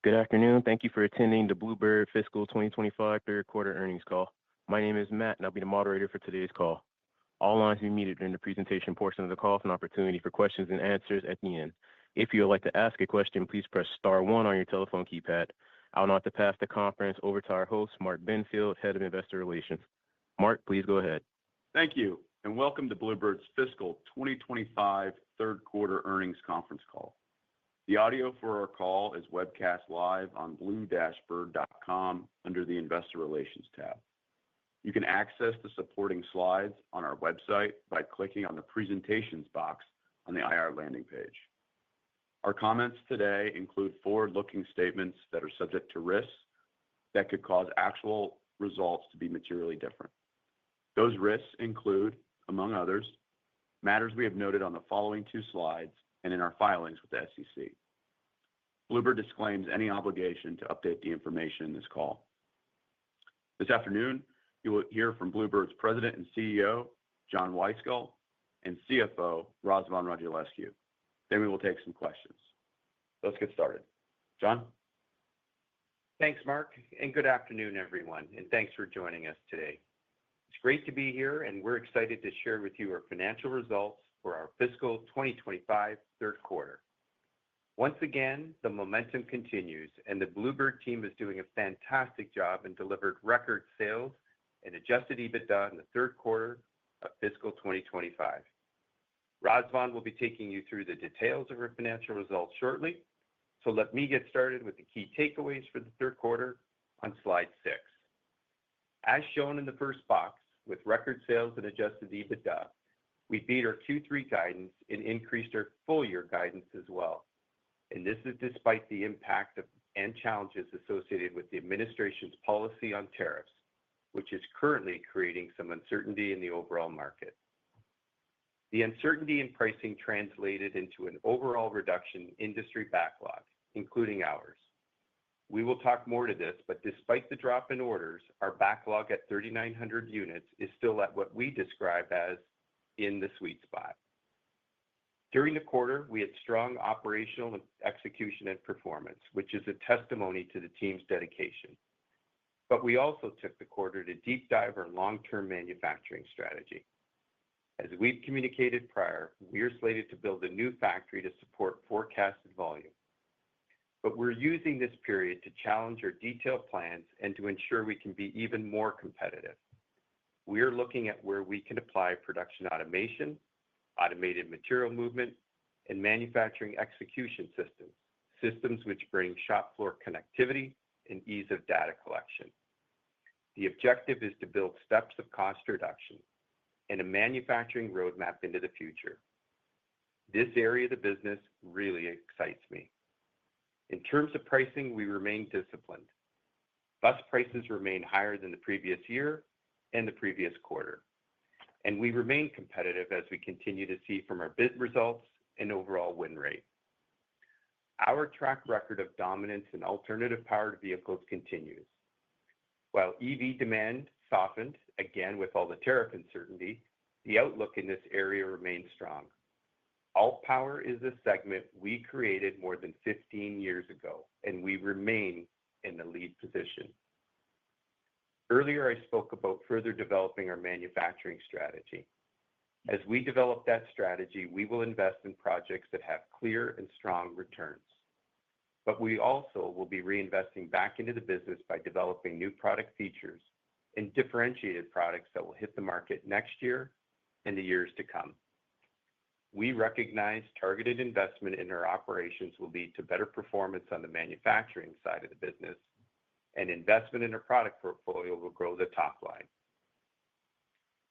Good afternoon. Thank you for attending the Bluebird Fiscal 2025 third quarter earnings call. My name is Matt, and I'll be the moderator for today's call. All lines will be muted during the presentation portion of the call for an opportunity for questions and answers at the end. If you would like to ask a question, please press star one on your telephone keypad. I'll now pass the conference over to our host, Mark Benfield, Head of Investor Relations. Mark, please go ahead. Thank you, and welcome to Bluebird's Fiscal 2025 third quarter earnings conference call. The audio for our call is webcast live on blue-bird.com under the Investor Relations tab. You can access the supporting slides on our website by clicking on the presentations box on the IR landing page. Our comments today include forward-looking statements that are subject to risks that could cause actual results to be materially different. Those risks include, among others, matters we have noted on the following two slides and in our filings with the SEC. Bluebird disclaims any obligation to update the information in this call. This afternoon, you will hear from Bluebird's President and CEO, John Wyskiel, and CFO, Razvan Radulescu. Then we will take some questions. Let's get started. John? Thanks, Mark, and good afternoon, everyone, and thanks for joining us today. It's great to be here, and we're excited to share with you our financial results for our fiscal 2025 third quarter. Once again, the momentum continues, and the Bluebird team is doing a fantastic job and delivered record sales and adjusted EBITDA in the third quarter of fiscal 2025. Razvan will be taking you through the details of our financial results shortly, so let me get started with the key takeaways for the third quarter on slide 6. As shown in the first box, with record sales and adjusted EBITDA, we beat our Q3 guidance and increased our full-year guidance as well. And this is despite the impact and challenges associated with the administration's policy on tariffs, which is currently creating some uncertainty in the overall market. The uncertainty in pricing translated into an overall reduction in industry backlog, including ours. We will talk more to this, but despite the drop in orders, our backlog at 3,900 units is still at what we describe as in the sweet spot. During the quarter, we had strong operational execution and performance, which is a testimony to the team's dedication. But we also took the quarter to deep dive our long-term manufacturing strategy. As we've communicated prior, we are slated to build a new factory to support forecasted volume. But we're using this period to challenge our detailed plans and to ensure we can be even more competitive. We are looking at where we can apply production automation, automated material movement, and manufacturing execution systems which bring shop floor connectivity and ease of data collection. The objective is to build steps of cost reduction and a manufacturing roadmap into the future. This area of the business really excites me. In terms of pricing, we remain disciplined. Bus prices remain higher than the previous year and the previous quarter, and we remain competitive as we continue to see from our bid results and overall win rate. Our track record of dominance in alternative-powered vehicles continues. While EV demand softened, again with all the tariff uncertainty, the outlook in this area remains strong. Alt-Power is a segment we created more than 15 years ago, and we remain in the lead position. Earlier, I spoke about further developing our manufacturing strategy. As we develop that strategy, we will invest in projects that have clear and strong returns. But we also will be reinvesting back into the business by developing new product features and differentiated products that will hit the market next year and the years to come. We recognize targeted investment in our operations will lead to better performance on the manufacturing side of the business, and investment in our product portfolio will grow the top line.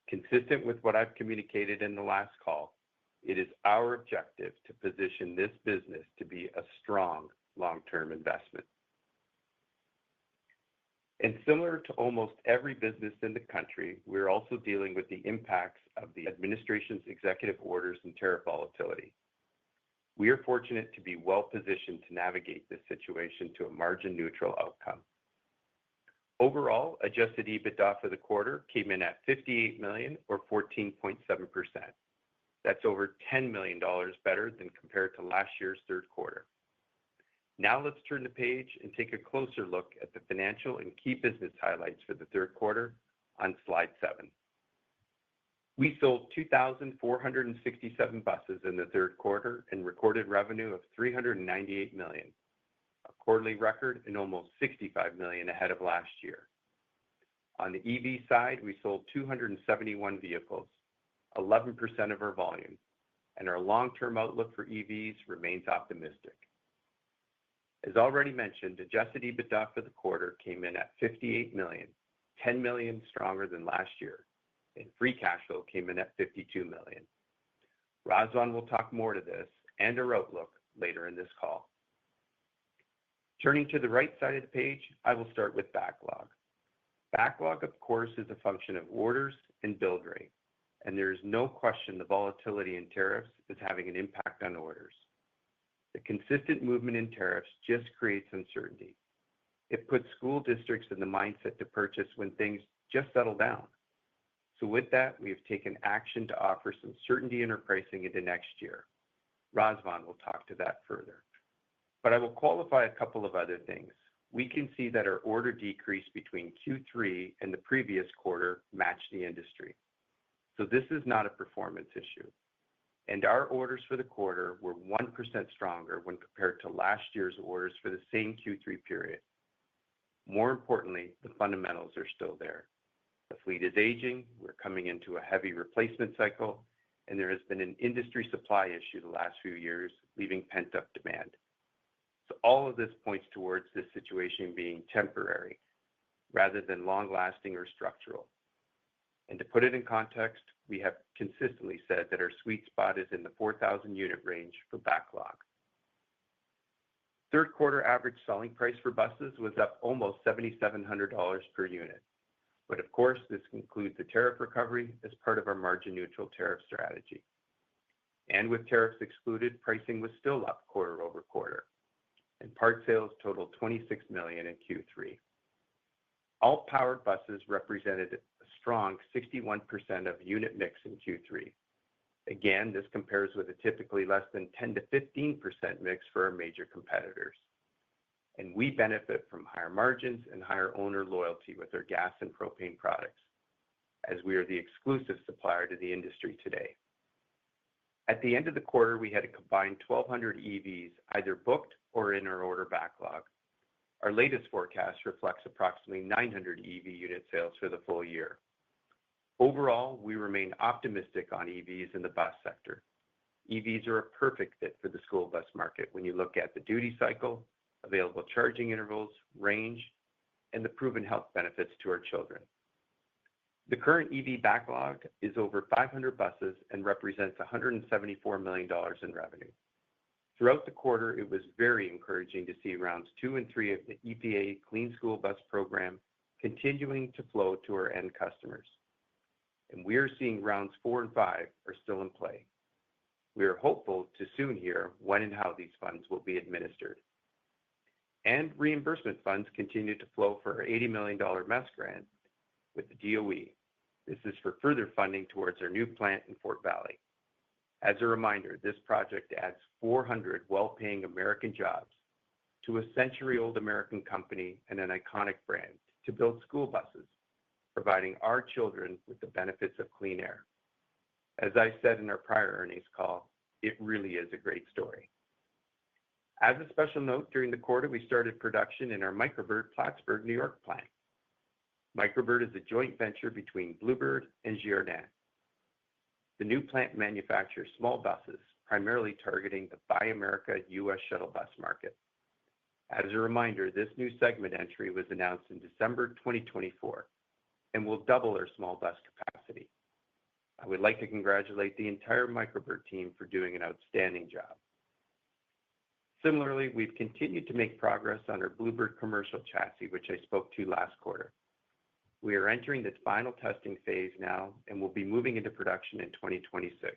Consistent with what I've communicated in the last call, it is our objective to position this business to be a strong long-term investment. And similar to almost every business in the country, we're also dealing with the impacts of the administration's executive orders and tariff volatility. We are fortunate to be well positioned to navigate this situation to a margin-neutral outcome. Overall, adjusted EBITDA for the quarter came in at $58 million, or 14.7%. That's over $10 million better than compared to last year's third quarter. Now let's turn the page and take a closer look at the financial and key business highlights for the third quarter on slide 7. We sold 2,467 buses in the third quarter and recorded revenue of $398 million, a quarterly record and almost $65 million ahead of last year. On the EV side, we sold 271 vehicles, 11% of our volume, and our long-term outlook for EVs remains optimistic. As already mentioned, adjusted EBITDA for the quarter came in at $58 million, $10 million stronger than last year, and free cash flow came in at $52 million. Razvan will talk more to this and our outlook later in this call. Turning to the right side of the page, I will start with backlog. Backlog, of course, is a function of orders and build rate, and there is no question the volatility in tariffs is having an impact on orders. The consistent movement in tariffs just creates uncertainty. It puts school districts in the mindset to purchase when things just settle down. So with that, we have taken action to offer some certainty in our pricing into next year. Razvan will talk to that further. But I will qualify a couple of other things. We can see that our order decrease between Q3 and the previous quarter matched the industry. So this is not a performance issue. And our orders for the quarter were 1% stronger when compared to last year's orders for the same Q3 period. More importantly, the fundamentals are still there. The fleet is aging, we're coming into a heavy replacement cycle, and there has been an industry supply issue the last few years, leaving pent-up demand. So all of this points towards this situation being temporary rather than long-lasting or structural. And to put it in context, we have consistently said that our sweet spot is in the 4,000 unit range for backlog. Third quarter average selling price for buses was up almost $7,700 per unit. But of course, this includes the tariff recovery as part of our margin neutral tariff strategy. And with tariffs excluded, pricing was still up quarter over quarter. And part sales totaled $26 million in Q3. All powered buses represented a strong 61% of unit mix in Q3. Again, this compares with a typically less than 10 to 15% mix for our major competitors. And we benefit from higher margins and higher owner loyalty with our gas and propane products, as we are the exclusive supplier to the industry today. At the end of the quarter, we had a combined 1,200 EVs either booked or in our order backlog. Our latest forecast reflects approximately 900 EV unit sales for the full year. Overall, we remain optimistic on EVs in the bus sector. EVs are a perfect fit for the school bus market when you look at the duty cycle, available charging intervals, range, and the proven health benefits to our children. The current EV backlog is over 500 buses and represents $174 million in revenue. Throughout the quarter, it was very encouraging to see rounds 2 and 3 of the EPA Clean School Bus Program continuing to flow to our end customers. And we are seeing rounds 4 and 5 are still in play. We are hopeful to soon hear when and how these funds will be administered. And reimbursement funds continue to flow for our $80 million MESC grant with the DOE. This is for further funding towards our new plant in Fort Valley. As a reminder, this project adds 400 well-paying American jobs to a century-old American company and an iconic brand to build school buses, providing our children with the benefits of clean air. As I said in our prior earnings call, it really is a great story. As a special note, during the quarter, we started production in our Microbird Plattsburgh, New York plant. Microbird is a joint venture between Blue Bird and Giordin. The new plant manufactures small buses, primarily targeting the Buy America U.S. shuttle bus market. As a reminder, this new segment entry was announced in December 2024 and will double our small bus capacity. I would like to congratulate the entire Microbird team for doing an outstanding job. Similarly, we've continued to make progress on our Bluebird commercial chassis, which I spoke to last quarter. We are entering the final testing phase now and will be moving into production in 2026.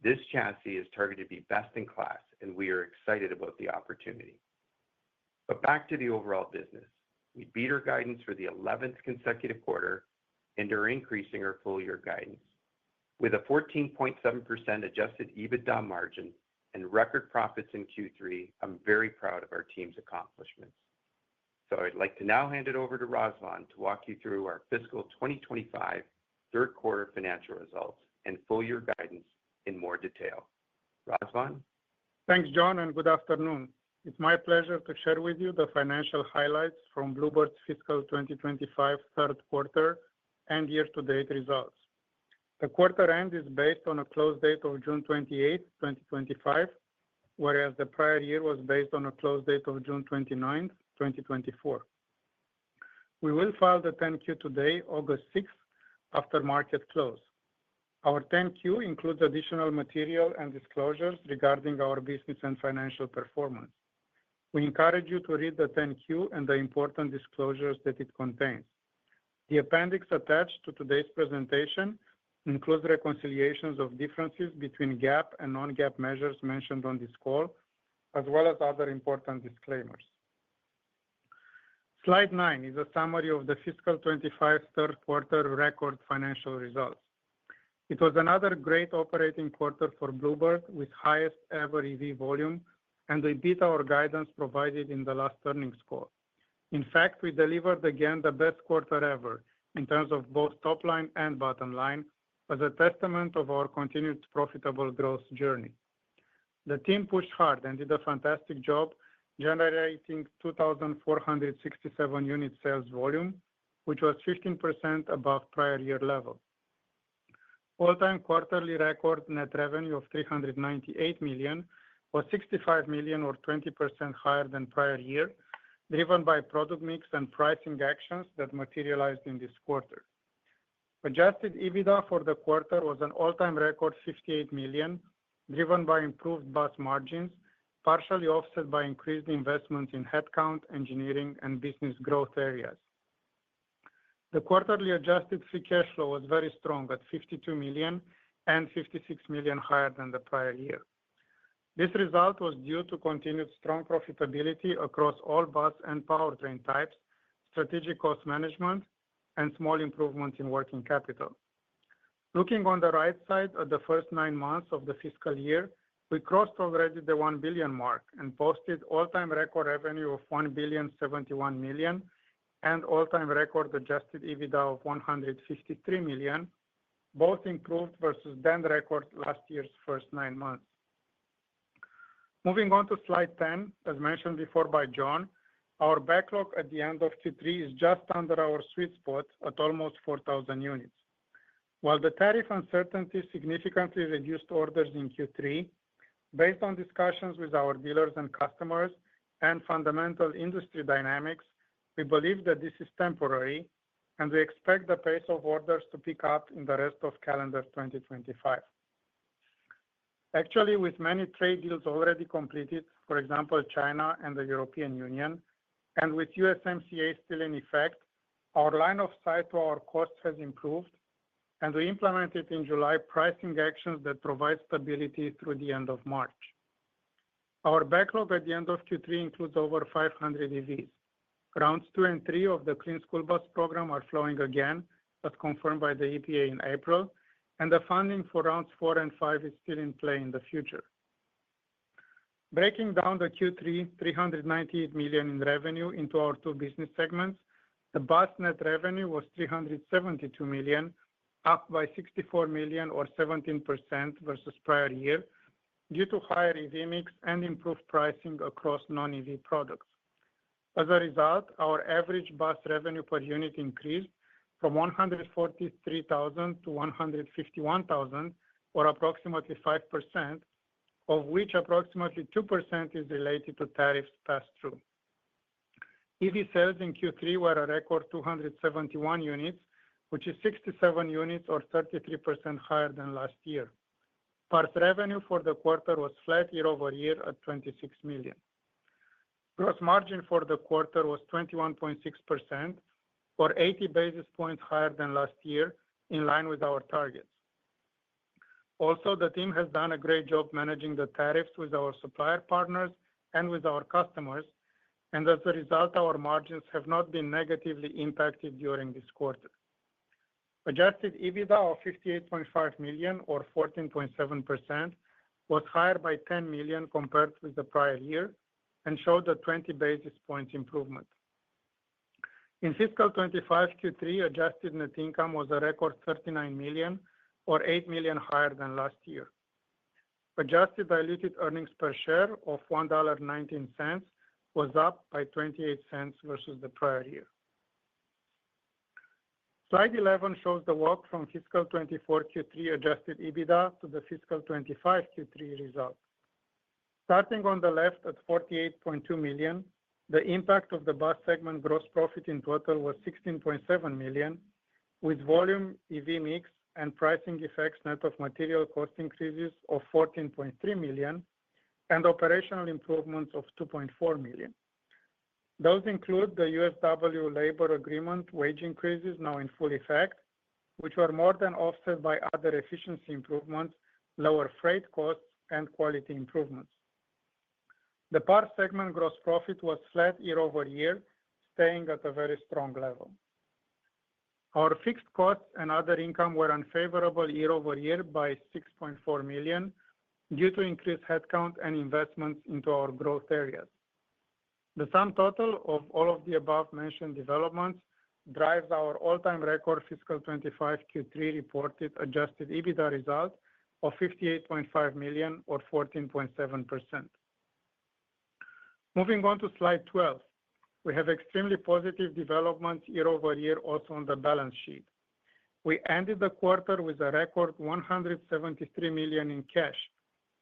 This chassis is targeted to be best in class, and we are excited about the opportunity. But back to the overall business. We beat our guidance for the 11th consecutive quarter and are increasing our full year guidance. With a 14.7% adjusted EBITDA margin and record profits in Q3, I'm very proud of our team's accomplishments. So I'd like to now hand it over to Razvan to walk you through our fiscal 2025 third quarter financial results and full year guidance in more detail. Razvan? Thanks, John, and good afternoon. It's my pleasure to share with you the financial highlights from Blue Bird's fiscal 2025 third quarter and year-to-date results. The quarter end is based on a close date of June 28, 2025, whereas the prior year was based on a close date of June 29, 2024. We will file the 10-Q today, August 6, after market close. Our 10-Q includes additional material and disclosures regarding our business and financial performance. We encourage you to read the 10-Q and the important disclosures that it contains. The appendix attached to today's presentation includes reconciliations of differences between GAAP and non-GAAP measures mentioned on this call, as well as other important disclaimers. Slide 9 is a summary of the fiscal 25 third quarter record financial results. It was another great operating quarter for Blue Bird with highest ever EV volume, and we beat our guidance provided in the last earnings call. In fact, we delivered again the best quarter ever in terms of both top line and bottom line, as a testament of our continued profitable growth journey. The team pushed hard and did a fantastic job generating 2,467 unit sales volume, which was 15% above prior year level. All-time quarterly record net revenue of $398 million was $65 million or 20% higher than prior year, driven by product mix and pricing actions that materialized in this quarter. Adjusted EBITDA for the quarter was an all-time record $58 million, driven by improved bus margins, partially offset by increased investments in headcount, engineering, and business growth areas. The quarterly adjusted free cash flow was very strong at $52 million and $56 million higher than the prior year. This result was due to continued strong profitability across all bus and powertrain types, strategic cost management, and small improvements in working capital. Looking on the right side at the first 9 months of the fiscal year, we crossed already the $1 billion mark and posted all-time record revenue of $1,071 million and all-time record adjusted EBITDA of $153 million, both improved versus then record last year's first 9 months. Moving on to slide 10, as mentioned before by John, our backlog at the end of Q3 is just under our sweet spot at almost 4,000 units. While the tariff uncertainty significantly reduced orders in Q3, based on discussions with our dealers and customers and fundamental industry dynamics, we believe that this is temporary, and we expect the pace of orders to pick up in the rest of calendar 2025. Actually, with many trade deals already completed, for example, China and the European Union, and with USMCA still in effect, our line of sight to our costs has improved, and we implemented in July pricing actions that provide stability through the end of March. Our backlog at the end of Q3 includes over 500 EVs. Rounds 2 and 3 of the Clean School Bus program are flowing again, as confirmed by the EPA in April, and the funding for rounds 4 and 5 is still in play in the future. Breaking down the Q3 $398 million in revenue into our two business segments, the bus net revenue was $372 million, up by $64 million or 17% versus prior year, due to higher EV mix and improved pricing across non-EV products. As a result, our average bus revenue per unit increased from $143,000 to $151,000, or approximately 5%, of which approximately 2% is related to tariffs passed through. EV sales in Q3 were a record 271 units, which is 67 units or 33% higher than last year. Parts revenue for the quarter was flat year over year at $26 million. Gross margin for the quarter was 21.6%, or 80 basis points higher than last year, in line with our targets. Also, the team has done a great job managing the tariffs with our supplier partners and with our customers, and as a result, our margins have not been negatively impacted during this quarter. Adjusted EBITDA of $58.5 million or 14.7% was higher by $10 million compared with the prior year and showed a 20 basis points improvement. In fiscal 25 Q3, adjusted net income was a record $39 million, or $8 million higher than last year. Adjusted diluted earnings per share of $1.19 was up by 28 cents versus the prior year. Slide 11 shows the walk from fiscal 24 Q3 adjusted EBITDA to the fiscal 25 Q3 result. Starting on the left at $48.2 million, the impact of the bus segment gross profit in total was $16.7 million, with volume, EV mix, and pricing effects net of material cost increases of $14.3 million and operational improvements of $2.4 million. Those include the USW labor agreement wage increases now in full effect, which were more than offset by other efficiency improvements, lower freight costs, and quality improvements. The parts segment gross profit was flat year over year, staying at a very strong level. Our fixed costs and other income were unfavorable year over year by $6.4 million due to increased headcount and investments into our growth areas. The sum total of all of the above-mentioned developments drives our all-time record fiscal 25 Q3 reported adjusted EBITDA result of $58.5 million, or 14.7%. Moving on to slide 12, we have extremely positive developments year over year also on the balance sheet. We ended the quarter with a record $173 million in cash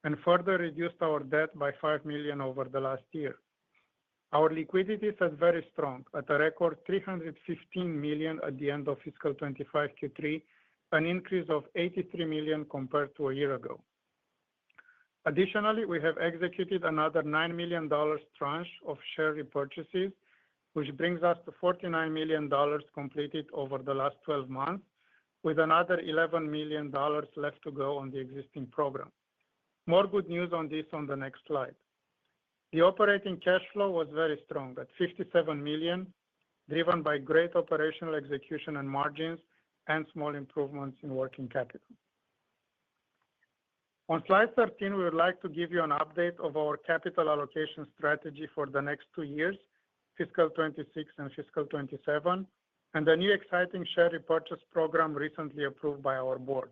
and further reduced our debt by $5 million over the last year. Our liquidity is very strong at a record $315 million at the end of fiscal 25 Q3, an increase of $83 million compared to a year ago. Additionally, we have executed another $9 million tranche of share repurchases, which brings us to $49 million completed over the last 12 months, with another $11 million left to go on the existing program. More good news on this on the next slide. The operating cash flow was very strong at $57 million, driven by great operational execution and margins and small improvements in working capital. On slide 13, we would like to give you an update of our capital allocation strategy for the next 2 years, fiscal 26 and fiscal 27, and the new exciting share repurchase program recently approved by our board.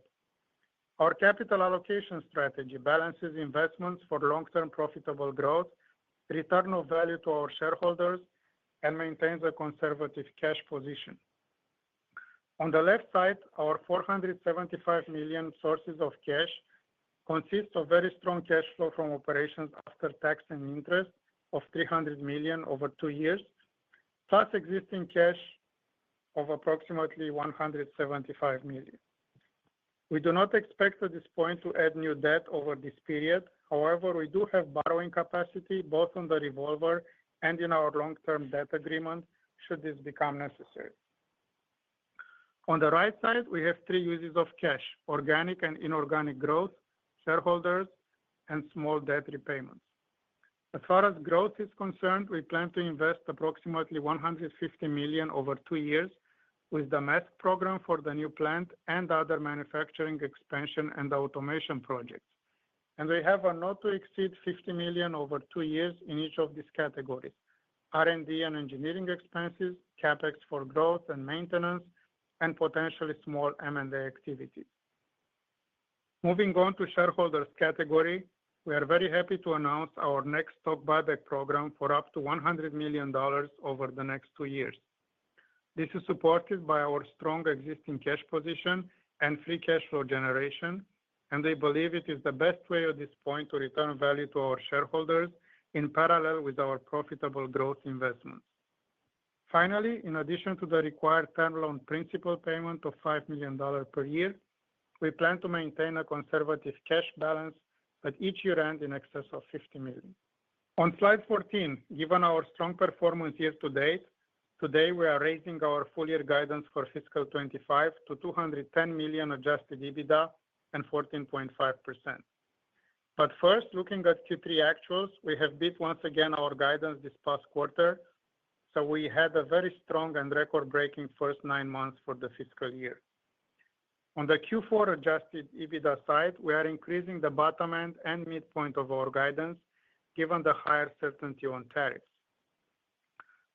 Our capital allocation strategy balances investments for long-term profitable growth, return of value to our shareholders, and maintains a conservative cash position. On the left side, our $475 million sources of cash consist of very strong cash flow from operations after tax and interest of $300 million over 2 years, plus existing cash of approximately $175 million. We do not expect at this point to add new debt over this period. However, we do have borrowing capacity both on the revolver and in our long-term debt agreement should this become necessary. On the right side, we have 3 uses of cash: organic and inorganic growth, shareholders, and small debt repayments. As far as growth is concerned, we plan to invest approximately $150 million over 2 years with the MESC program for the new plant and other manufacturing expansion and automation projects. And we have a not to exceed $50 million over 2 years in each of these categories: R&D and engineering expenses, CapEx for growth and maintenance, and potentially small M&A activities. Moving on to shareholders category, we are very happy to announce our next stock buyback program for up to $100 million over the next 2 years. This is supported by our strong existing cash position and free cash flow generation, and we believe it is the best way at this point to return value to our shareholders in parallel with our profitable growth investments. Finally, in addition to the required term loan principal payment of $5 million per year, we plan to maintain a conservative cash balance at each year end in excess of $50 million. On slide 14, given our strong performance year to date, today we are raising our full year guidance for fiscal 25 to $210 million adjusted EBITDA and 14.5%. But first, looking at Q3 actuals, we have beat once again our guidance this past quarter, so we had a very strong and record-breaking first 9 months for the fiscal year. On the Q4 adjusted EBITDA side, we are increasing the bottom end and midpoint of our guidance given the higher certainty on tariffs.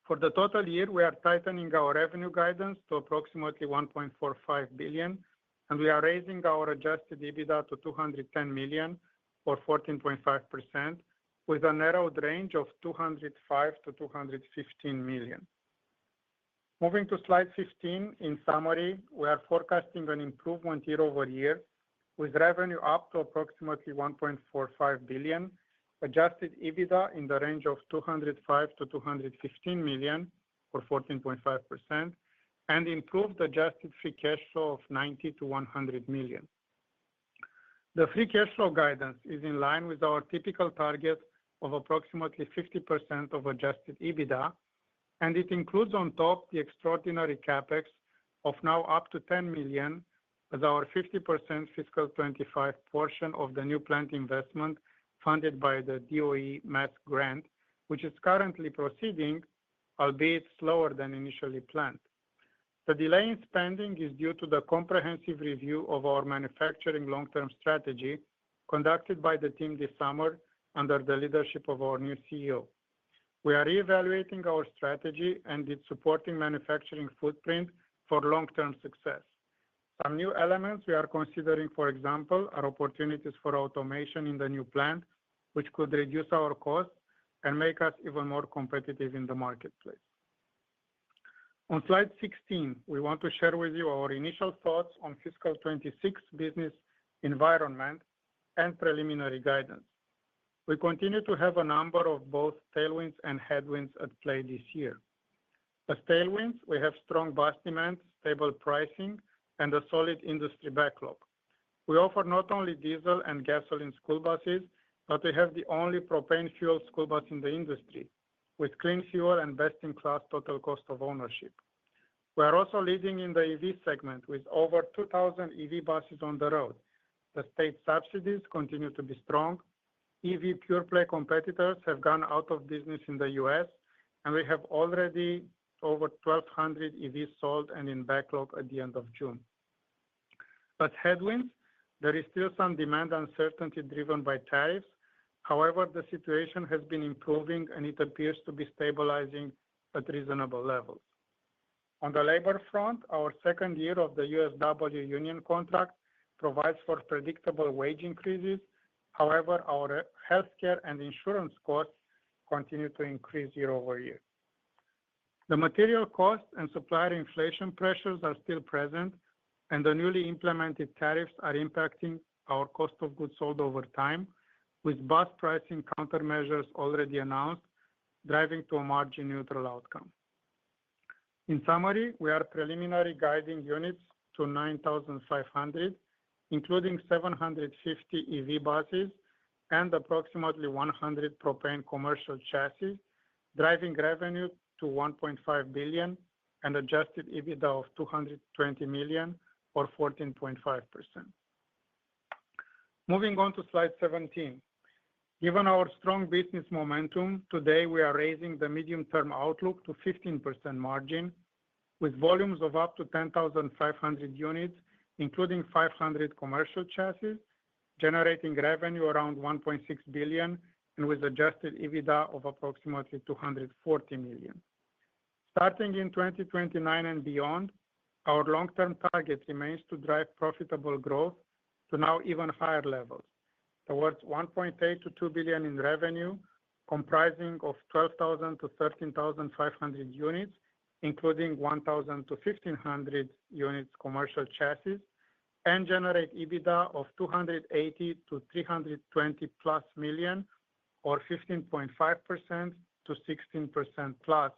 For the total year, we are tightening our revenue guidance to approximately $1.45 billion, and we are raising our adjusted EBITDA to $210 million, or 14.5%, with a narrowed range of $205 to $215 million. Moving to slide 15, in summary, we are forecasting an improvement year over year, with revenue up to approximately $1.45 billion, adjusted EBITDA in the range of $205 to $215 million, or 14.5%, and improved adjusted free cash flow of $90 to $100 million. The free cash flow guidance is in line with our typical target of approximately 50% of adjusted EBITDA, and it includes on top the extraordinary CapEx of now up to $10 million as our 50% fiscal 25 portion of the new plant investment funded by the DOE MESC grant, which is currently proceeding, albeit slower than initially planned. The delay in spending is due to the comprehensive review of our manufacturing long-term strategy conducted by the team this summer under the leadership of our new CEO. We are reevaluating our strategy and its supporting manufacturing footprint for long-term success. Some new elements we are considering, for example, are opportunities for automation in the new plant, which could reduce our costs and make us even more competitive in the marketplace. On slide 16, we want to share with you our initial thoughts on fiscal 26 business environment and preliminary guidance. We continue to have a number of both tailwinds and headwinds at play this year. As tailwinds, we have strong bus demand, stable pricing, and a solid industry backlog. We offer not only diesel and gasoline school buses, but we have the only propane fuel school bus in the industry, with clean fuel and best-in-class total cost of ownership. We are also leading in the EV segment with over 2,000 EV buses on the road. The state subsidies continue to be strong. EV pure play competitors have gone out of business in the US, and we have already over 1,200 EVs sold and in backlog at the end of June. As headwinds, there is still some demand uncertainty driven by tariffs. However, the situation has been improving and it appears to be stabilizing at reasonable levels. On the labor front, our second year of the USW union contract provides for predictable wage increases. However, our healthcare and insurance costs continue to increase year over year. The material cost and supplier inflation pressures are still present, and the newly implemented tariffs are impacting our cost of goods sold over time, with bus pricing countermeasures already announced, driving to a margin-neutral outcome. In summary, we are preliminary guiding units to 9,500, including 750 EV buses and approximately 100 propane commercial chassis, driving revenue to $1.5 billion and adjusted EBITDA of $220 million, or 14.5%. Moving on to slide 17. Given our strong business momentum, today we are raising the medium-term outlook to 15% margin, with volumes of up to 10,500 units, including 500 commercial chassis, generating revenue around $1.6 billion, and with adjusted EBITDA of approximately $240 million. Starting in 2029 and beyond, our long-term target remains to drive profitable growth to now even higher levels, towards $1.8 to $2 billion in revenue, comprising of 12,000 to 13,500 units, including 1,000 to 1,500 units commercial chassis, and generate EBITDA of $280 to $320 plus million, or 15.5% to 16% plus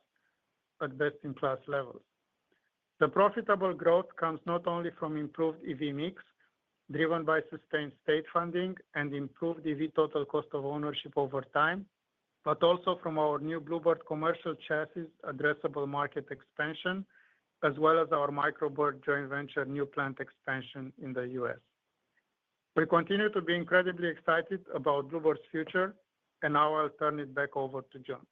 at best-in-class levels. The profitable growth comes not only from improved EV mix, driven by sustained state funding and improved EV total cost of ownership over time, but also from our new Bluebird commercial chassis addressable market expansion, as well as our Microbird joint venture new plant expansion in the US. We continue to be incredibly excited about Bluebird's future, and now I'll turn it back over to John.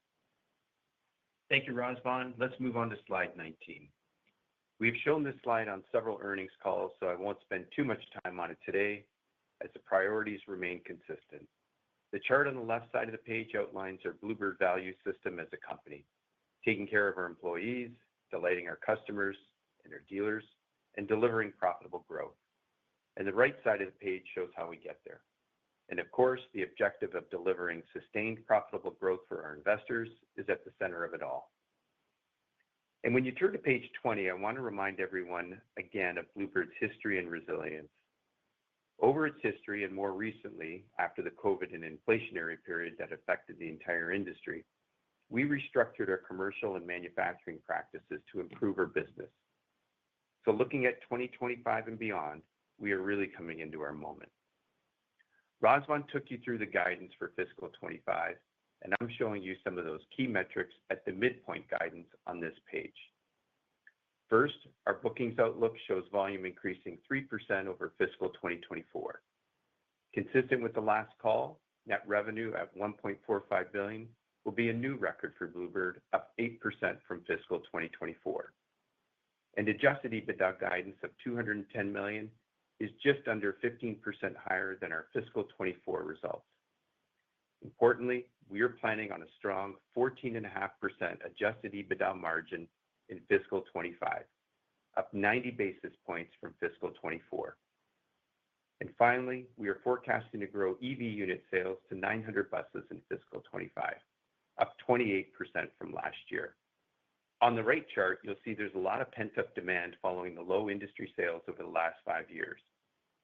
Thank you, Razvan. Let's move on to slide 19. We've shown this slide on several earnings calls, so I won't spend too much time on it today as the priorities remain consistent. The chart on the left side of the page outlines our Bluebird value system as a company, taking care of our employees, delighting our customers and our dealers, and delivering profitable growth. And the right side of the page shows how we get there. And of course, the objective of delivering sustained profitable growth for our investors is at the center of it all. And when you turn to page 20, I want to remind everyone again of Bluebird's history and resilience. Over its history, and more recently, after the COVID and inflationary period that affected the entire industry, we restructured our commercial and manufacturing practices to improve our business. So looking at 2025 and beyond, we are really coming into our moment. Razvan took you through the guidance for fiscal 25, and I'm showing you some of those key metrics at the midpoint guidance on this page. First, our bookings outlook shows volume increasing 3% over fiscal 2024. Consistent with the last call, net revenue at $1.45 billion will be a new record for Bluebird, up 8% from fiscal 2024. And adjusted EBITDA guidance of $210 million is just under 15% higher than our fiscal 24 results. Importantly, we are planning on a strong 14.5% adjusted EBITDA margin in fiscal 25, up 90 basis points from fiscal 24. And finally, we are forecasting to grow EV unit sales to 900 buses in fiscal 25, up 28% from last year. On the right chart, you'll see there's a lot of pent-up demand following the low industry sales over the last 5 years,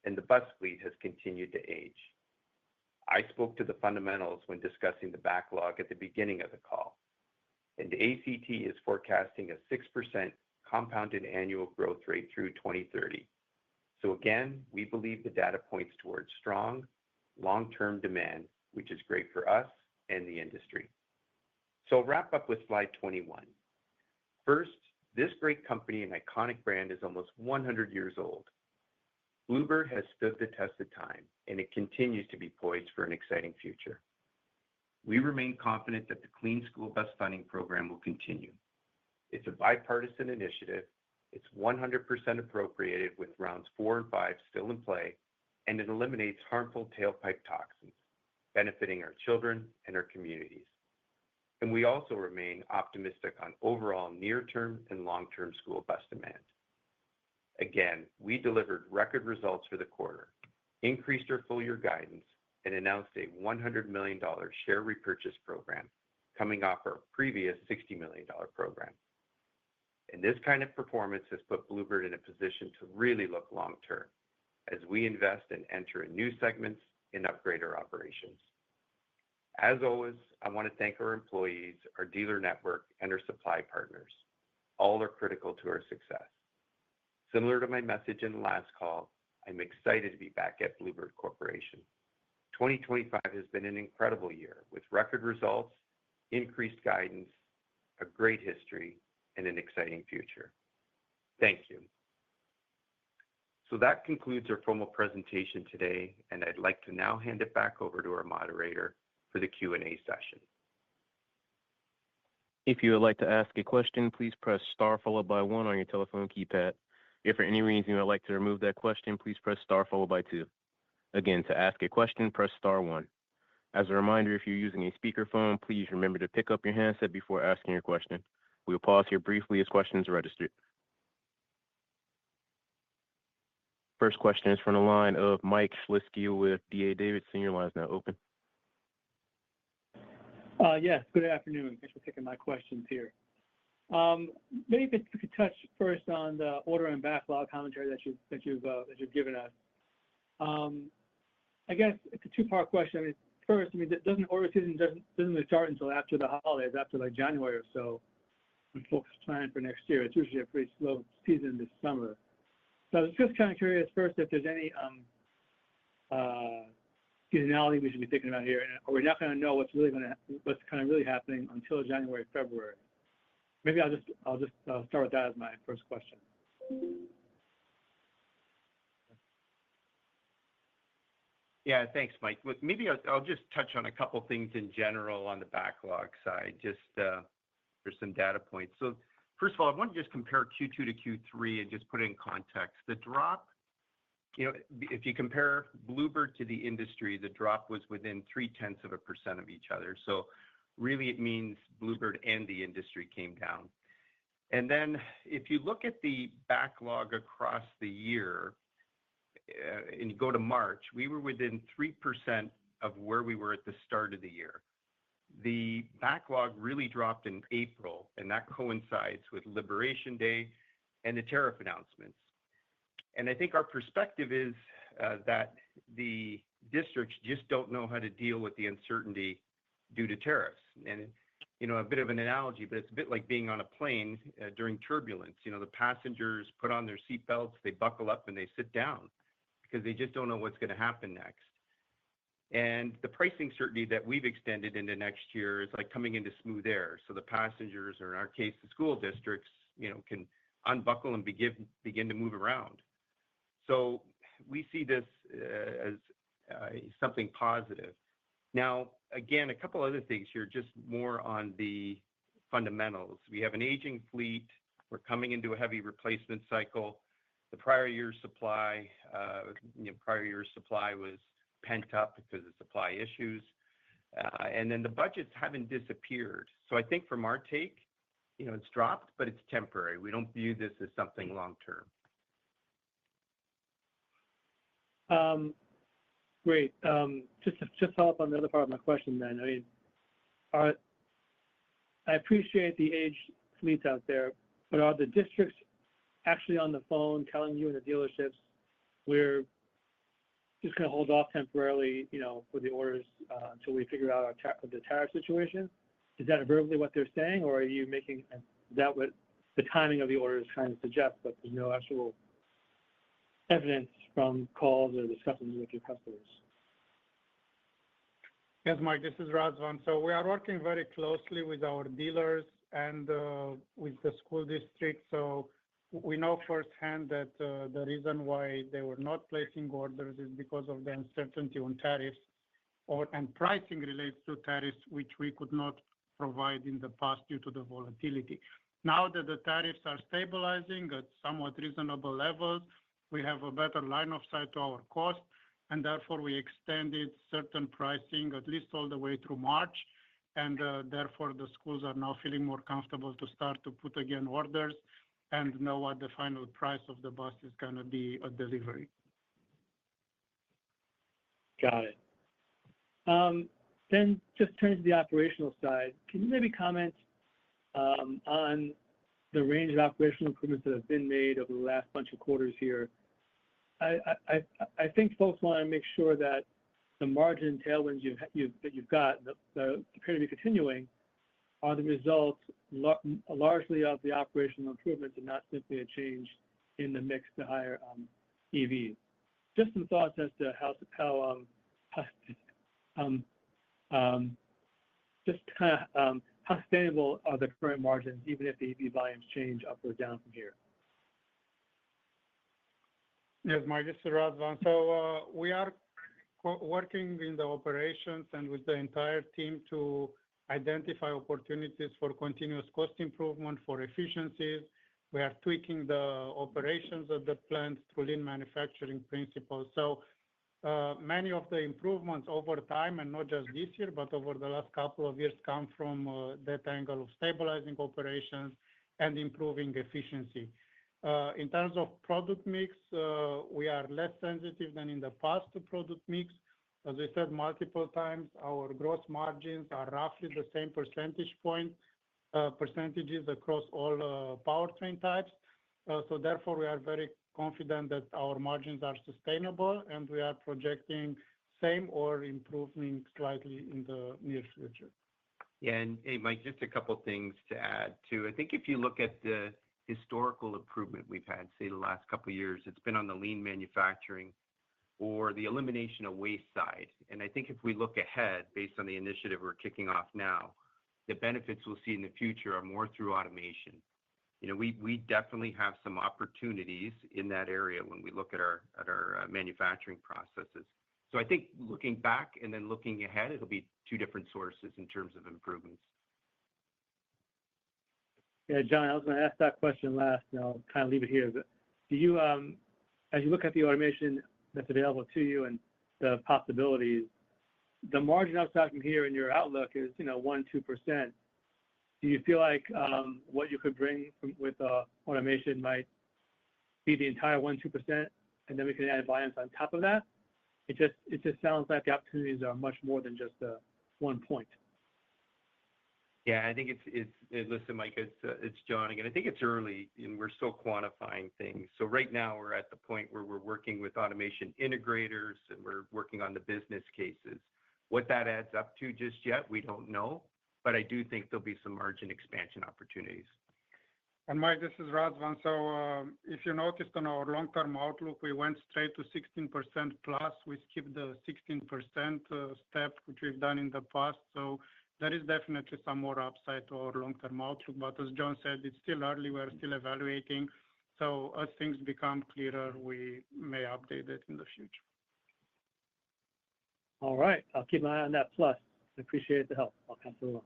and the bus fleet has continued to age. I spoke to the fundamentals when discussing the backlog at the beginning of the call, and ACT is forecasting a 6% compounded annual growth rate through 2030. So again, we believe the data points towards strong, long-term demand, which is great for us and the industry. So I'll wrap up with slide 21. First, this great company and iconic brand is almost 100 years old. Bluebird has stood the test of time, and it continues to be poised for an exciting future. We remain confident that the Clean School Bus Funding Program will continue. It's a bipartisan initiative. It's 100% appropriated with rounds 4 and 5 still in play, and it eliminates harmful tailpipe toxins, benefiting our children and our communities. And we also remain optimistic on overall near-term and long-term school bus demand. Again, we delivered record results for the quarter, increased our full-year guidance, and announced a $100 million share repurchase program coming off our previous $60 million program. And this kind of performance has put Bluebird in a position to really look long-term as we invest and enter in new segments and upgrade our operations. As always, I want to thank our employees, our dealer network, and our supply partners. All are critical to our success. Similar to my message in the last call, I'm excited to be back at Bluebird Corporation. 2025 has been an incredible year with record results, increased guidance, a great history, and an exciting future. Thank you. So that concludes our formal presentation today, and I'd like to now hand it back over to our moderator for the Q&A session. If you would like to ask a question, please press star followed by 1 on your telephone keypad. If for any reason you would like to remove that question, please press star followed by 2. Again, to ask a question, press star 1. As a reminder, if you're using a speakerphone, please remember to pick up your handset before asking your question. We'll pause here briefly as questions are registered. First question is from the line of Mike Shlisky with D.A. Davidson. Your line is now open. Yes, good afternoon. Thanks for taking my questions here. Maybe if you could touch first on the order and backlog commentary that you've given us. I guess it's a two-part question. I mean, first, order season doesn't really start until after the holidays, after like January or so, when folks plan for next year. It's usually a pretty slow season this summer. So I was just kind of curious first if there's any seasonality we should be thinking about here, or we're not going to know what's kind of really happening until January, February. Maybe I'll just start with that as my first question. Yeah, thanks, Mike. Look, maybe I'll just touch on a couple things in general on the backlog side, just for some data points. So First of all, I want to just compare Q2 to Q3 and just put it in context. The drop, if you compare Bluebird to the industry, the drop was within 0.3% of each other. So really, it means Bluebird and the industry came down. And then if you look at the backlog across the year and you go to March, we were within 3% of where we were at the start of the year. The backlog really dropped in April, and that coincides with Liberation Day and the tariff announcements. And I think our perspective is that the districts just don't know how to deal with the uncertainty due to tariffs. And a bit of an analogy, but it's a bit like being on a plane during turbulence. The passengers put on their seatbelts, they buckle up, and they sit down because they just don't know what's going to happen next. And the pricing certainty that we've extended into next year is like coming into smooth air. So the passengers, or in our case, the school districts, can unbuckle and begin to move around. So we see this as something positive. Now, again, a couple other things here, just more on the fundamentals. We have an aging fleet. We're coming into a heavy replacement cycle. The prior year's supply was pent up because of supply issues. And then the budgets haven't disappeared. So I think from our take, it's dropped, but it's temporary. We don't view this as something long-term. Great. Just follow up on the other part of my question then. I mean, I appreciate the aged fleets out there, but are the districts actually on the phone telling you in the dealerships, we're just going to hold off temporarily, for the orders until we figure out the tariff situation? Is that verbally what they're saying, or are you making that what the timing of the orders kind of suggests, but there's no actual evidence from calls or discussions with your customers? Yes, Mike, this is Razvan. So we are working very closely with our dealers and with the school district. So we know firsthand that the reason why they were not placing orders is because of the uncertainty on tariffs and pricing relates to tariffs, which we could not provide in the past due to the volatility. Now that the tariffs are stabilizing at somewhat reasonable levels, we have a better line of sight to our cost, and therefore we extended certain pricing at least all the way through March. And therefore, the schools are now feeling more comfortable to start to put again orders and know what the final price of the bus is going to be at delivery. Got it. Then just turning to the operational side, can you maybe comment on the range of operational improvements that have been made over the last bunch of quarters here? I think folks want to make sure that the margin tailwinds that you've got that appear to be continuing are the results largely of the operational improvements and not simply a change in the mix to higher EVs. Just some thoughts as to how sustainable are the current margins, even if the EV volumes change up or down from here? Yes, Mike, this is Razvan. So we are working in the operations and with the entire team to identify opportunities for continuous cost improvement, for efficiencies. We are tweaking the operations of the plant through lean manufacturing principles. So many of the improvements over time, and not just this year, but over the last couple of years, come from that angle of stabilizing operations and improving efficiency. In terms of product mix, we are less sensitive than in the past to product mix. As we said multiple times, our gross margins are roughly the same percentages across all powertrain types. So therefore, we are very confident that our margins are sustainable, and we are projecting same or improving slightly in the near future. Yeah, and hey, Mike, just a couple things to add too. I think if you look at the historical improvement we've had, say the last couple of years, it's been on the lean manufacturing or the elimination of waste side. And I think if we look ahead, based on the initiative we're kicking off now, the benefits we'll see in the future are more through automation. We definitely have some opportunities in that area when we look at our manufacturing processes. So I think looking back and then looking ahead, it'll be two different sources in terms of improvements. Yeah, John, I was going to ask that question last, and I'll kind of leave it here. But do you, as you look at the automation that's available to you and the possibilities, the margin upside from here in your outlook is, 1-2%. Do you feel like what you could bring with automation might be the entire 1-2%, and then we can add volumes on top of that? It just sounds like the opportunities are much more than just 1 point. Yeah, I think listen, Mike, it's John again. I think it's early and we're still quantifying things. So right now we're at the point where we're working with automation integrators and we're working on the business cases. What that adds up to just yet, we don't know, but I do think there'll be some margin expansion opportunities. And Mike, this is Razvan. So if you noticed on our long-term outlook, we went straight to 16% plus. We skipped the 16% step, which we've done in the past. So there is definitely some more upside to our long-term outlook. But as John said, it's still early. We're still evaluating. So as things become clearer, we may update it in the future. All right. I'll keep my eye on that plus. I appreciate the help. I'll pass it along.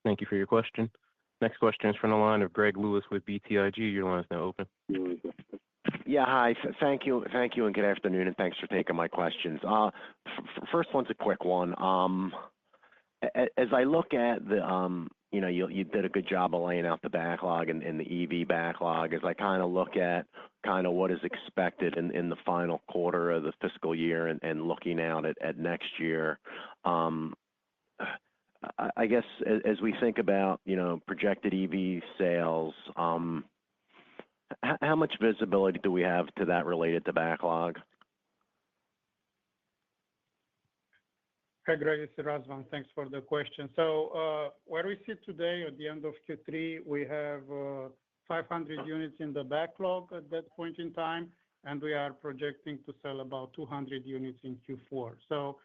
Thank you for your question. Next question is from the line of Greg Lewis with BTIG. Your line is now open. Yeah, hi. Thank you, and good afternoon, and thanks for taking my questions. First one's a quick one. As I look at the, you did a good job of laying out the backlog and the EV backlog. As I kind of look at kind of what is expected in the final quarter of the fiscal year and looking out at next year, I guess as we think about, projected EV sales, how much visibility do we have to that related to backlog? Hi, Greg. It's Razvan. Thanks for the question. So where we sit today at the end of Q3, we have 500 units in the backlog at that point in time, and we are projecting to sell about 200 units in Q4. So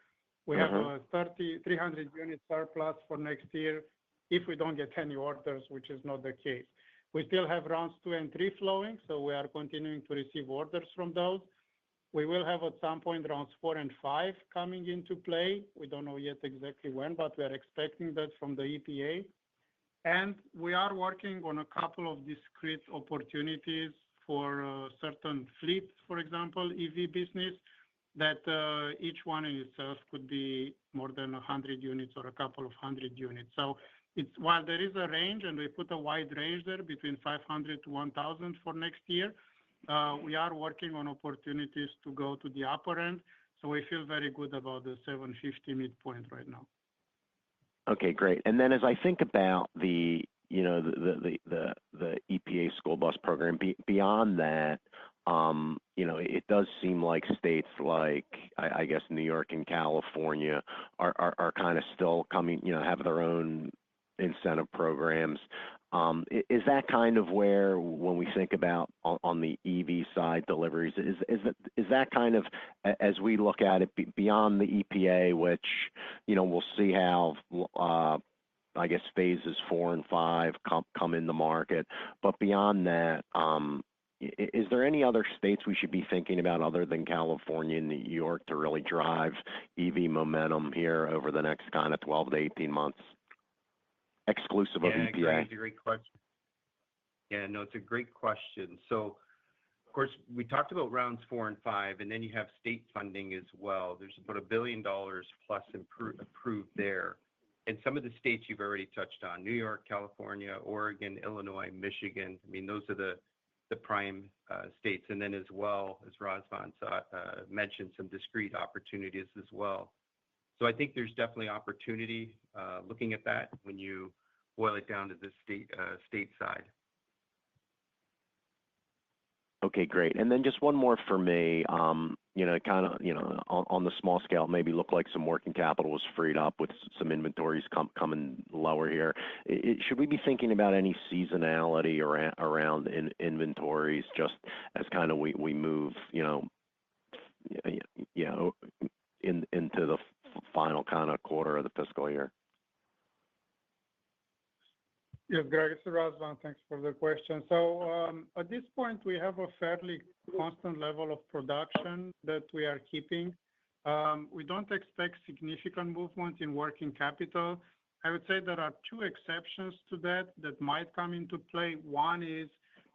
we have 300 units surplus for next year if we don't get any orders, which is not the case. We still have rounds 2 and 3 flowing, so we are continuing to receive orders from those. We will have at some point rounds 4 and 5 coming into play. We don't know yet exactly when, but we are expecting that from the EPA. And we are working on a couple of discrete opportunities for certain fleets, for example, EV business, that each one in itself could be more than 100 units or a couple of hundred units. So while there is a range, and we put a wide range there between 500 to 1,000 for next year, we are working on opportunities to go to the upper end. So we feel very good about the 750 midpoint right now. Okay, great. And then as I think about the EPA school bus program, beyond that, it does seem like states like, I guess, New York and California are kind of still coming, have their own incentive programs. Is that kind of where, when we think about on the EV side deliveries, is that kind of, as we look at it beyond the EPA, which, we'll see how, I guess, phases 4 and 5 come in the market. But beyond that, is there any other states we should be thinking about other than California and New York to really drive EV momentum here over the next kind of 12 to 18 months? Exclusive of EPA. Yeah, it's a great question. Yeah, no, it's a great question. So, of course, we talked about rounds 4 and 5, and then you have state funding as well. There's about $1 billion plus approved there. And some of the states you've already touched on, New York, California, Oregon, Illinois, Michigan. I mean, those are the prime states. And then as well, as Razvan mentioned, some discrete opportunities as well. So I think there's definitely opportunity looking at that when you boil it down to the state side. Okay, great. And then just one more for me, kind of, on the small scale, it maybe looked like some working capital was freed up with some inventories coming lower here. Should we be thinking about any seasonality around inventories just as kind of we move, into the final kind of quarter of the fiscal year? Yes, Greg, it's Razvan. Thanks for the question. So at this point, we have a fairly constant level of production that we are keeping. We don't expect significant movement in working capital. I would say there are two exceptions to that that might come into play. One is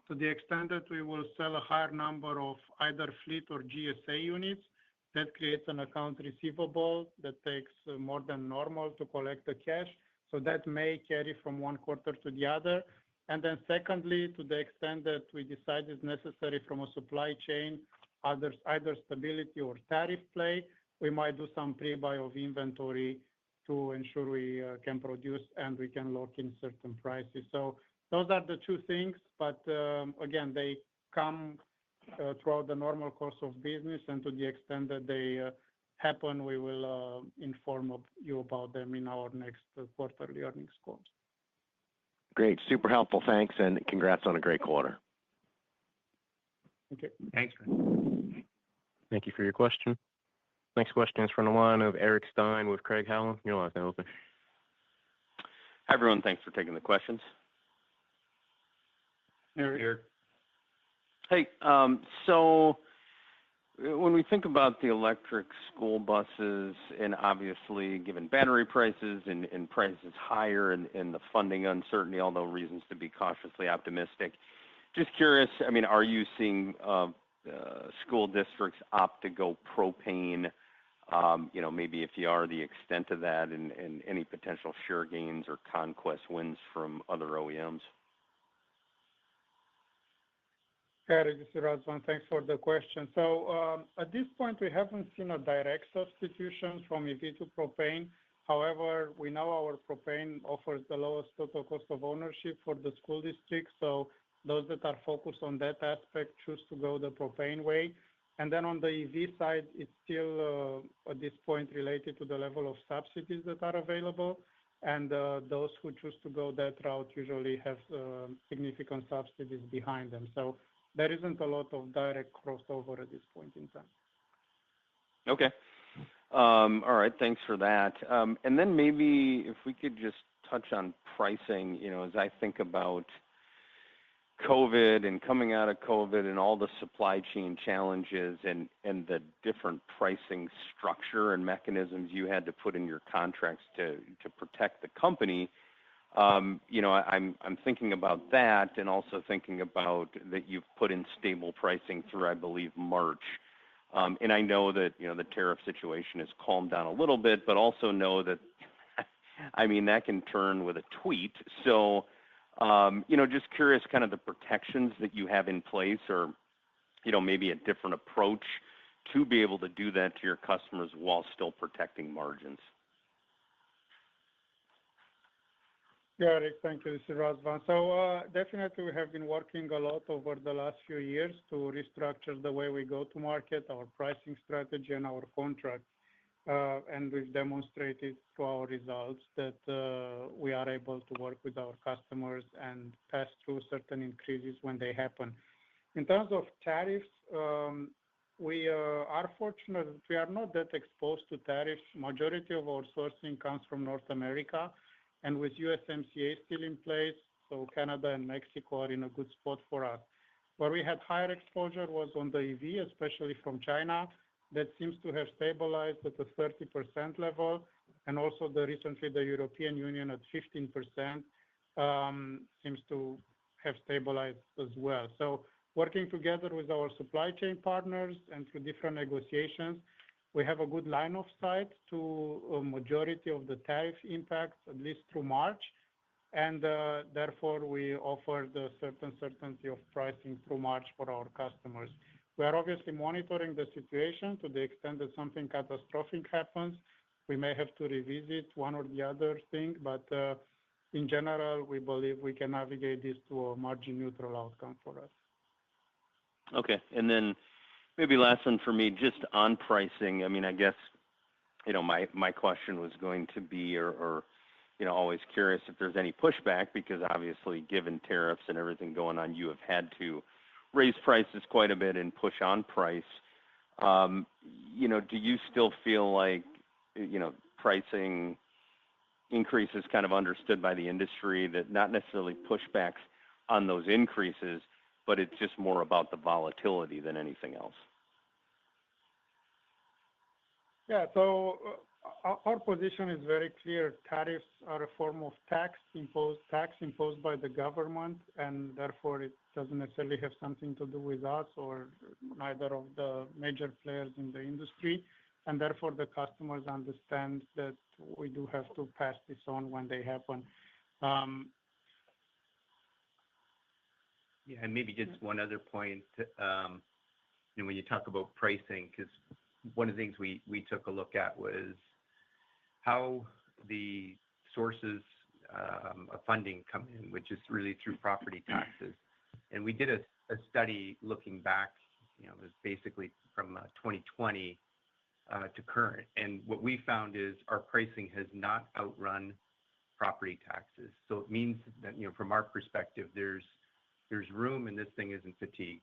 to the extent that we will sell a higher number of either fleet or GSA units, that creates an account receivable that takes more than normal to collect the cash. So that may carry from one quarter to the other. And then secondly, to the extent that we decide is necessary from a supply chain, either stability or tariff play, we might do some pre-buy of inventory to ensure we can produce and we can lock in certain prices. So those are the two things, but again, they come throughout the normal course of business, and to the extent that they happen, we will inform you about them in our next quarterly earnings calls. Great, super helpful, thanks, and congrats on a great quarter. Okay. Thanks. Thank you for your question. Next question is from the line of Eric Stine with Craig-Hallum. Your line's now open. Hi, everyone. Thanks for taking the questions. Eric. Hey, so when we think about the electric school buses, and obviously given battery prices and prices higher and the funding uncertainty, although reasons to be cautiously optimistic, just curious, I mean, are you seeing school districts opt to go propane? Maybe if you are, the extent of that and any potential share gains or conquest wins from other OEMs? Eric, this is Razvan. Thanks for the question. So at this point, we haven't seen a direct substitution from EV to propane. However, we know our propane offers the lowest total cost of ownership for the school district. So those that are focused on that aspect choose to go the propane way. And then on the EV side, it's still at this point related to the level of subsidies that are available. And those who choose to go that route usually have significant subsidies behind them. So there isn't a lot of direct crossover at this point in time. Okay. All right. Thanks for that. And then maybe if we could just touch on pricing, as I think about COVID and coming out of COVID and all the supply chain challenges and the different pricing structure and mechanisms you had to put in your contracts to protect the company. I'm thinking about that, and also thinking about that you've put in stable pricing through, I believe, March. And I know that the tariff situation has calmed down a little bit, but also know that, I mean, that can turn with a tweet. So, just curious, kind of the protections that you have in place, or maybe a different approach to be able to do that to your customers while still protecting margins. Yeah, Eric, thank you. This is Razvan. So definitely we have been working a lot over the last few years to restructure the way we go to market, our pricing strategy, and our contracts. And we've demonstrated through our results that we are able to work with our customers and pass through certain increases when they happen. In terms of tariffs, we are fortunate that we are not that exposed to tariffs. Majority of our sourcing comes from North America. And with USMCA still in place, so Canada and Mexico are in a good spot for us. Where we had higher exposure was on the EV, especially from China. That seems to have stabilized at the 30% level. And also recently the European Union at 15% seems to have stabilized as well. So working together with our supply chain partners and through different negotiations, we have a good line of sight to a majority of the tariff impacts, at least through March. And therefore, we offer the certain certainty of pricing through March for our customers. We are obviously monitoring the situation to the extent that something catastrophic happens. We may have to revisit one or the other thing, but in general, we believe we can navigate this to a margin neutral outcome for us. Okay. And then maybe last one for me, just on pricing. I mean, I guess, my question was going to be, or always curious if there's any pushback, because obviously given tariffs and everything going on, you have had to raise prices quite a bit and push on price. Do you still feel like, pricing increases kind of understood by the industry, that not necessarily pushbacks on those increases, but it's just more about the volatility than anything else? Yeah, so Our position is very clear. Tariffs are a form of tax imposed by the government, and therefore it doesn't necessarily have something to do with us or neither of the major players in the industry. And therefore the customers understand that we do have to pass this on when they happen. Yeah, and maybe just one other point, when you talk about pricing, because one of the things we took a look at was how the sources of funding come in, which is really through property taxes. And we did a study looking back, it was basically from 2020 to current. And what we found is our pricing has not outrun property taxes. So it means that, from our perspective, there's room and this thing isn't fatigued.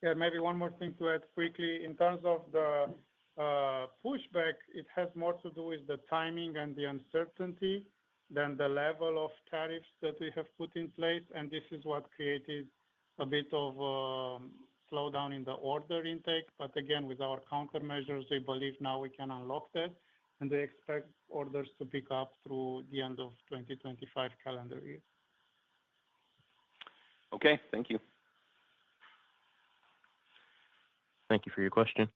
Yeah, maybe one more thing to add quickly. In terms of the pushback, it has more to do with the timing and the uncertainty than the level of tariffs that we have put in place. And this is what created a bit of slowdown in the order intake. But again, with our countermeasures, we believe now we can unlock that. And we expect orders to pick up through the end of 2025 calendar year. Okay, thank you. Thank you for your question.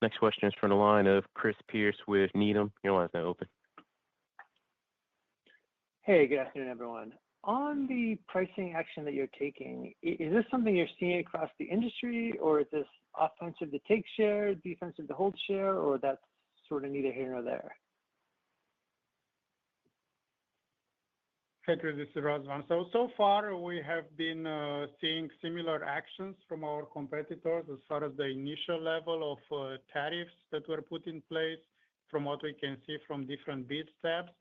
Next question is from the line of Chris Pierce with Needham. Your line is now open. Hey, good afternoon, everyone. On the pricing action that you're taking, is this something you're seeing across the industry, or is this offensive to take share, defensive to hold share, or that's sort of neither here nor there? Hey, Chris, this is Razvan. So far, we have been seeing similar actions from our competitors as far as the initial level of tariffs that were put in place from what we can see from different bid steps.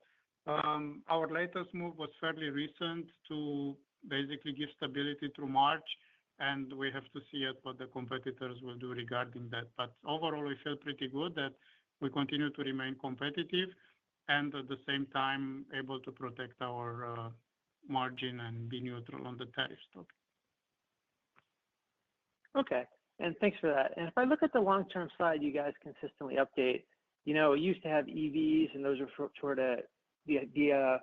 Our latest move was fairly recent to basically give stability through March, and we have to see what the competitors will do regarding that. But overall, we feel pretty good that we continue to remain competitive and at the same time able to protect our margin and be neutral on the tariff topic. Okay, and thanks for that. And if I look at the long-term side, you guys consistently update. It used to have EVs, and those were sort of the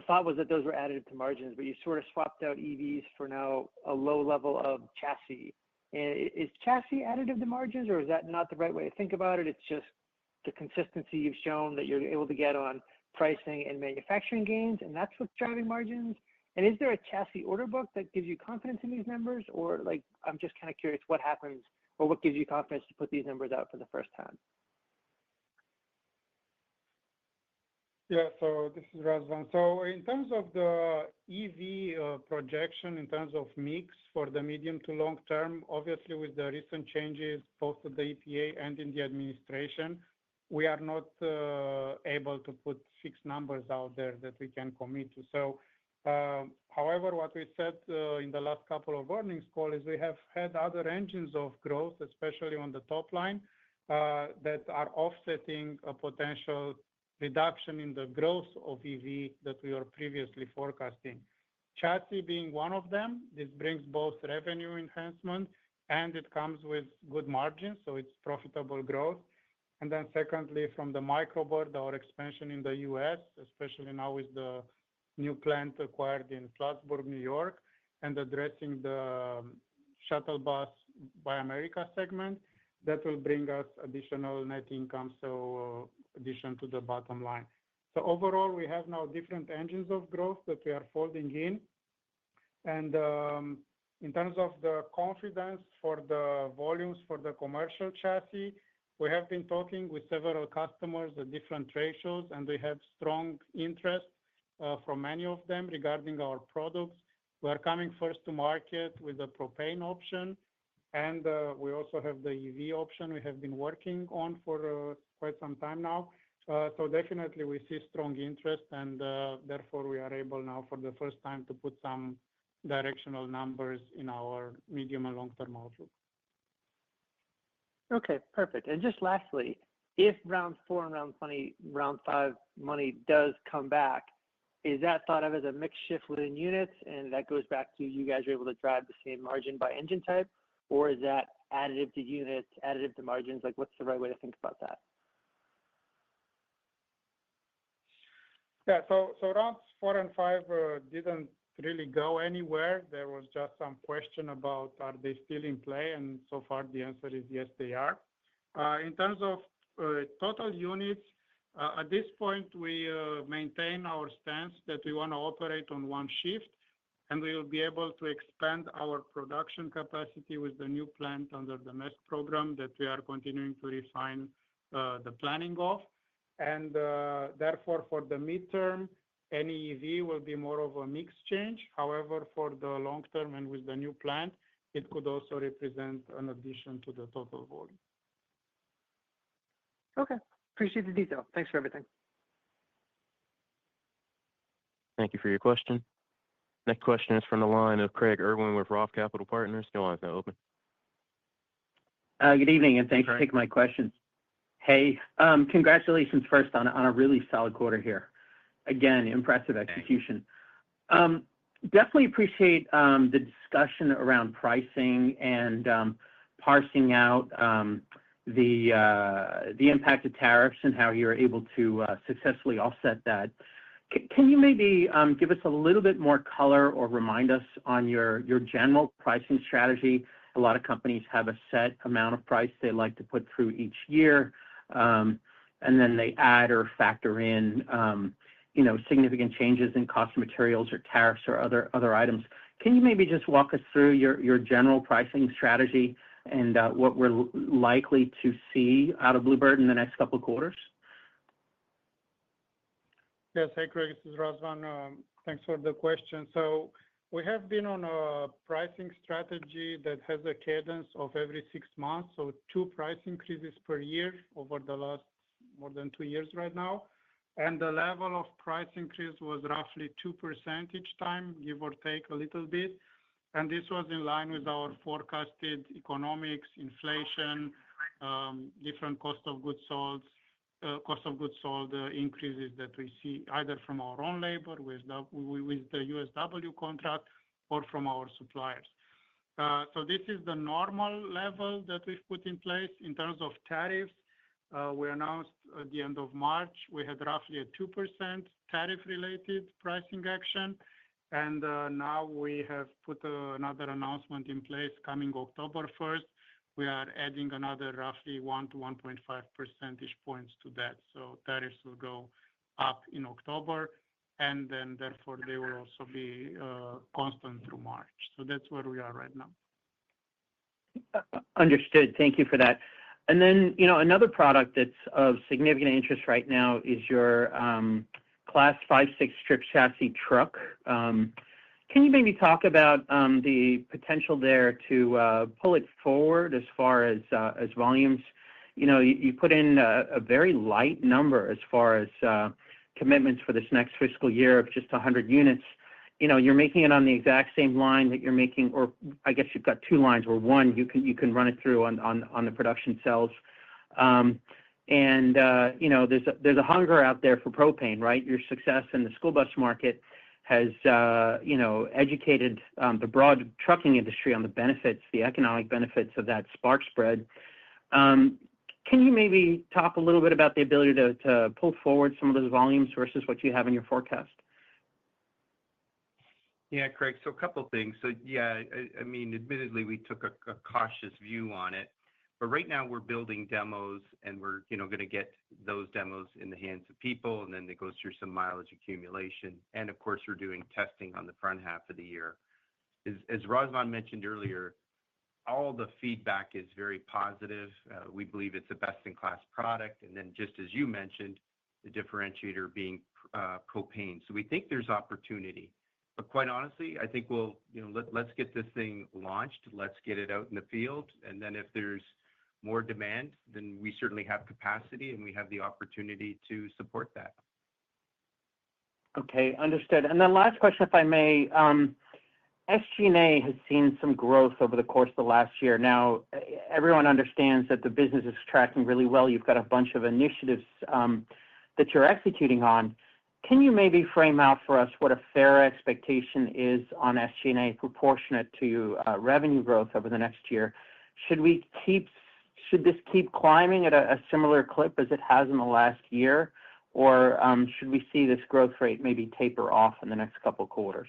thought was that those were additive to margins, but you sort of swapped out EVs for now a low level of chassis. And is chassis additive to margins, or is that not the right way to think about it? It's just the consistency you've shown that you're able to get on pricing and manufacturing gains, and that's what's driving margins. And is there a chassis order book that gives you confidence in these numbers, or I'm just kind of curious what happens or what gives you confidence to put these numbers out for the first time? Yeah, so this is Razvan. So in terms of the EV projection, in terms of mix for the medium to long term, obviously with the recent changes both at the EPA and in the administration, we are not able to put fixed numbers out there that we can commit to. So, however, what we said in the last couple of earnings calls is we have had other engines of growth, especially on the top line, that are offsetting a potential reduction in the growth of EV that we were previously forecasting. Chassis being one of them, this brings both revenue enhancement and it comes with good margins, so it's profitable growth. And then secondly, from the microboard, our expansion in the US, especially now with the new plant acquired in Plattsburgh, New York, and addressing the shuttle bus by America segment, that will bring us additional net income, so addition to the bottom line. So overall, we have now different engines of growth that we are folding in. And in terms of the confidence for the volumes for the commercial chassis, we have been talking with several customers at different trade shows, and we have strong interest from many of them regarding our products. We are coming first to market with the propane option, and we also have the EV option we have been working on for quite some time now. So definitely we see strong interest, and therefore we are able now for the first time to put some directional numbers in our medium and long-term outlook. Okay, perfect. And just lastly, if round 4 and round 5 money does come back, is that thought of as a mix shift within units, and that goes back to you guys are able to drive the same margin by engine type, or is that additive to units, additive to margins? Like, what's the right way to think about that? Yeah, so rounds 4 and 5 didn't really go anywhere. There was just some question about are they still in play, and so far the answer is yes, they are. In terms of total units, at this point we maintain our stance that we want to operate on one shift, and we will be able to expand our production capacity with the new plant under the MESC program that we are continuing to refine the planning of. And therefore, for the midterm, any EV will be more of a mix change. However, for the long term and with the new plant, it could also represent an addition to the total volume. Okay. Appreciate the detail. Thanks for everything. Thank you for your question. Next question is from the line of Craig Irwin with Roth Capital Partners. Your line is now open. Good evening, and thanks for taking my questions. Hey, congratulations first on a really solid quarter here. Again, impressive execution. Definitely appreciate the discussion around pricing and parsing out the impact of tariffs and how you're able to successfully offset that. Can you maybe give us a little bit more color or remind us on your general pricing strategy? A lot of companies have a set amount of price they like to put through each year, and then they add or factor in significant changes in cost of materials or tariffs or other items. Can you maybe just walk us through your general pricing strategy and what we're likely to see out of Blue Bird in the next couple of quarters? Yes, hey Craig, this is Razvan. Thanks for the question. So we have been on a pricing strategy that has a cadence of every 6 months, so 2 price increases per year over the last more than 2 years right now. And the level of price increase was roughly 2% each time, give or take a little bit. And this was in line with our forecasted economics, inflation, different cost of goods sold increases that we see either from our own labor with the USW contract or from our suppliers. So this is the normal level that we've put in place. In terms of tariffs, we announced at the end of March, we had roughly a 2% tariff-related pricing action. And now we have put another announcement in place coming October 1st. We are adding another roughly 1 to 1.5 percentage points to that. So tariffs will go up in October, and then therefore they will also be constant through March. So that's where we are right now. Understood. Thank you for that. And then, another product that's of significant interest right now is your Class 5/6 strip chassis truck. Can you maybe talk about the potential there to pull it forward as far as volumes? You put in a very light number as far as commitments for this next fiscal year of just 100 units. You're making it on the exact same line that you're making, or I guess you've got 2 lines where one you can run it through on the production cells. There's a hunger out there for propane, right? Your success in the school bus market has, educated the broad trucking industry on the benefits, the economic benefits of that spark spread. Can you maybe talk a little bit about the ability to pull forward some of those volumes versus what you have in your forecast? Yeah, Craig, so a couple of things. So yeah, I mean, admittedly, we took a cautious view on it. But right now we're building demos, and we're going to get those demos in the hands of people, and then it goes through some mileage accumulation. And of course, we're doing testing on the front half of the year. As Razvan mentioned earlier, all the feedback is very positive. We believe it's a best-in-class product. And then just as you mentioned, the differentiator being propane. So we think there's opportunity. But quite honestly, I think let's get this thing launched. Let's get it out in the field. And then if there's more demand, then we certainly have capacity and we have the opportunity to support that. Okay, understood. And then last question, if I may, SG&A has seen some growth over the course of the last year. Now, everyone understands that the business is tracking really well. You've got a bunch of initiatives that you're executing on. Can you maybe frame out for us what a fair expectation is on SG&A proportionate to revenue growth over the next year? Should this keep climbing at a similar clip as it has in the last year, or should we see this growth rate maybe taper off in the next couple of quarters?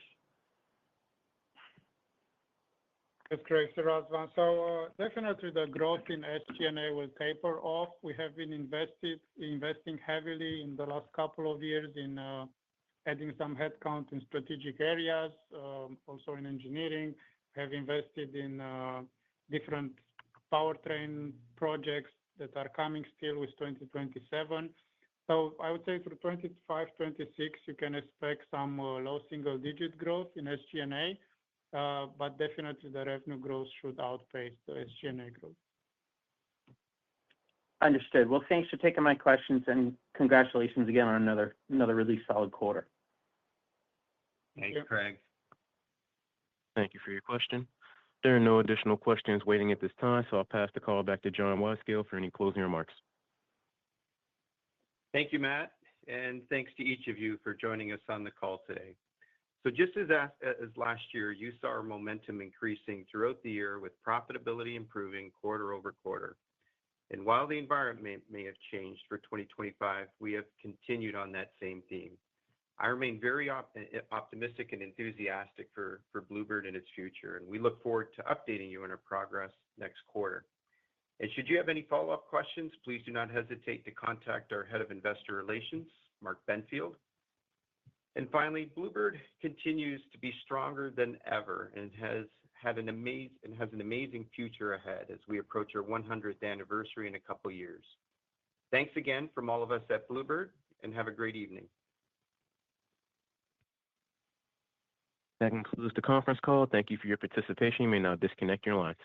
That's correct, Sir Razvan. So definitely the growth in SG&A will taper off. We have been investing heavily in the last couple of years in adding some headcount in strategic areas, also in engineering. We have invested in different powertrain projects that are coming still with 2027. So I would say for 25, 26, you can expect some low single-digit growth in SG&A, but definitely the revenue growth should outpace the SG&A growth. Understood. Well, thanks for taking my questions, and congratulations again on another really solid quarter. Thanks, Craig. Thank you for your question. There are no additional questions waiting at this time, so I'll pass the call back to John Wiscale for any closing remarks. Thank you, Matt, and thanks to each of you for joining us on the call today. So just as last year, you saw our momentum increasing throughout the year with profitability improving quarter over quarter. And while the environment may have changed for 2025, we have continued on that same theme. I remain very optimistic and enthusiastic for Blue Bird and its future, and we look forward to updating you on our progress next quarter. And should you have any follow-up questions, please do not hesitate to contact our Head of Investor Relations, Mark Benfield. And finally, Blue Bird continues to be stronger than ever and has an amazing future ahead as we approach our 100th anniversary in a couple of years. Thanks again from all of us at Blue Bird, and have a great evening. That concludes the conference call. Thank you for your participation. You may now disconnect your lines.